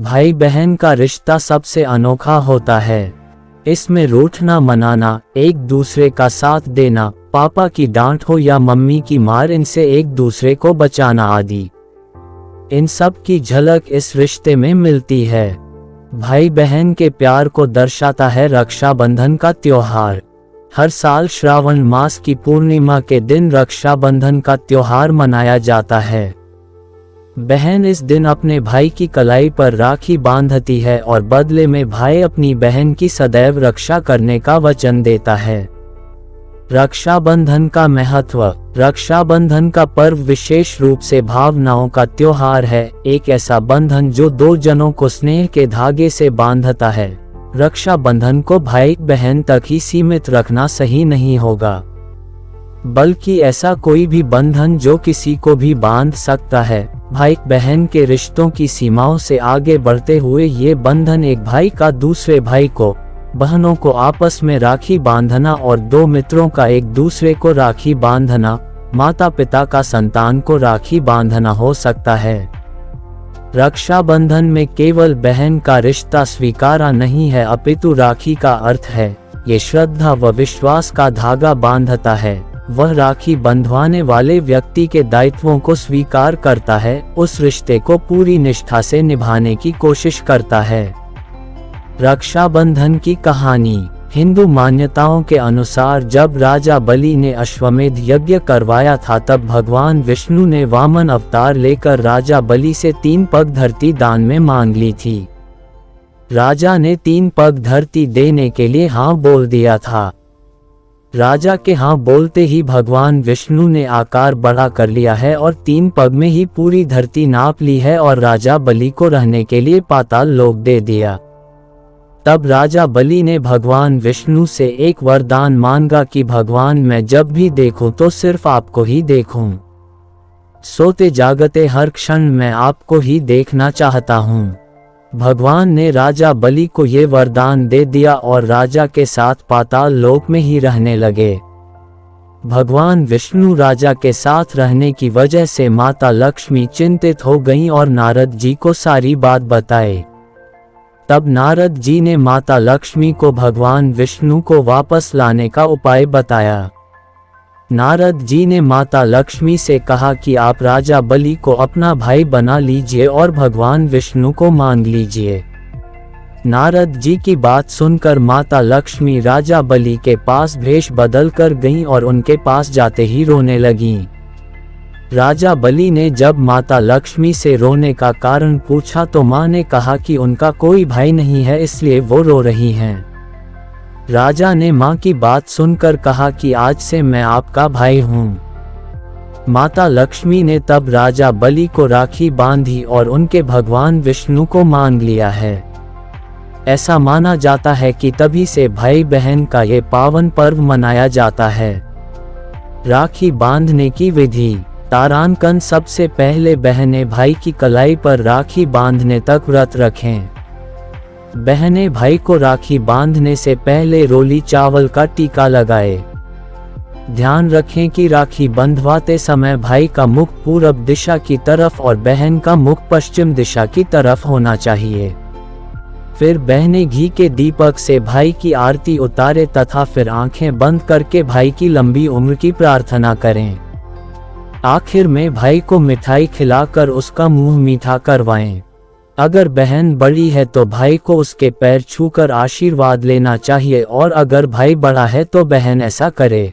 भाई बहन का रिश्ता सबसे अनोखा होता है। इसमें रूठना मनाना, एक दूसरे का साथ देना, पापा की डांट हो या मम्मी की मार, इनसे एक दूसरे को बचाना आदि, इन सब की झलक इस रिश्ते में मिलती है। भाई बहन के प्यार को दर्शाता है रक्षाबंधन का त्योहार। हर साल श्रावण मास की पूर्णिमा के दिन रक्षाबंधन का त्योहार मनाया जाता है। बहन इस दिन अपने भाई की कलाई पर राखी बांधती है और बदले में भाई अपनी बहन की सदैव रक्षा करने का वचन देता है। रक्षाबंधन का महत्व। रक्षाबंधन का पर्व विशेष रूप से भावनाओं का त्योहार है, एक ऐसा बंधन जो दो जनों को स्नेह के धागे से बांधता है। रक्षाबंधन को भाई बहन तक ही सीमित रखना सही नहीं होगा, बल्कि ऐसा कोई भी बंधन जो किसी को भी बांध सकता है। भाई बहन के रिश्तों की सीमाओं से आगे बढ़ते हुए ये बंधन एक भाई का दूसरे भाई को, बहनों को आपस में राखी बांधना और दो मित्रों का एक दूसरे को राखी बांधना, माता पिता का संतान को राखी बांधना हो सकता है। रक्षाबंधन में केवल बहन का रिश्ता स्वीकारा नहीं है, अपितु राखी का अर्थ है ये श्रद्धा व विश्वास का धागा बांधता है। वह राखी बंधवाने वाले व्यक्ति के दायित्वों को स्वीकार करता है, उस रिश्ते को पूरी निष्ठा से निभाने की कोशिश करता है। रक्षाबंधन की कहानी। हिंदू मान्यताओं के अनुसार जब राजा बलि ने अश्वमेध यज्ञ करवाया था, तब भगवान विष्णु ने वामन अवतार लेकर राजा बलि से 3 पग धरती दान में मांग ली थी। राजा ने 3 पग धरती देने के लिए हाँ बोल दिया था। राजा के हाँ बोलते ही भगवान विष्णु ने आकार बड़ा कर लिया है और 3 पग में ही पूरी धरती नाप ली है और राजा बलि को रहने के लिए पाताल लोक दे दिया। तब राजा बलि ने भगवान विष्णु से एक वरदान मांगा कि भगवान मैं जब भी देखूं तो सिर्फ आपको ही देखूं। सोते जागते हर क्षण मैं आपको ही देखना चाहता हूं। भगवान ने राजा बलि को ये वरदान दे दिया और राजा के साथ पाताल लोक में ही रहने लगे। भगवान विष्णु राजा के साथ रहने की वजह से माता लक्ष्मी चिंतित हो गईं और नारद जी को सारी बात बताई। तब नारद जी ने माता लक्ष्मी को भगवान विष्णु को वापस लाने का उपाय बताया। नारद जी ने माता लक्ष्मी से कहा कि आप राजा बलि को अपना भाई बना लीजिए और भगवान विष्णु को मांग लीजिए। नारद जी की बात सुनकर माता लक्ष्मी राजा बलि के पास भेष बदल कर गईं और उनके पास जाते ही रोने लगीं। राजा बलि ने जब माता लक्ष्मी से रोने का कारण पूछा तो मां ने कहा कि उनका कोई भाई नहीं है, इसलिए वो रो रही हैं। राजा ने मां की बात सुनकर कहा कि आज से मैं आपका भाई हूं। माता लक्ष्मी ने तब राजा बलि को राखी बांधी और उनके भगवान विष्णु को मांग लिया है। ऐसा माना जाता है कि तभी से भाई बहन का ये पावन पर्व मनाया जाता है। राखी बांधने की विधि। तारांकन। सबसे पहले बहनें भाई की कलाई पर राखी बांधने तक व्रत रखें। बहनें भाई को राखी बांधने से पहले रोली चावल का टीका लगाए। ध्यान रखें कि राखी बंधवाते समय भाई का मुख पूरब दिशा की तरफ और बहन का मुख पश्चिम दिशा की तरफ होना चाहिए। फिर बहनें घी के दीपक से भाई की आरती उतारे तथा फिर आंखें बंद करके भाई की लंबी उम्र की प्रार्थना करें। आखिर में भाई को मिठाई खिलाकर उसका मुंह मीठा करवाएं। अगर बहन बड़ी है तो भाई को उसके पैर छूकर आशीर्वाद लेना चाहिए और अगर भाई बड़ा है तो बहन ऐसा करे।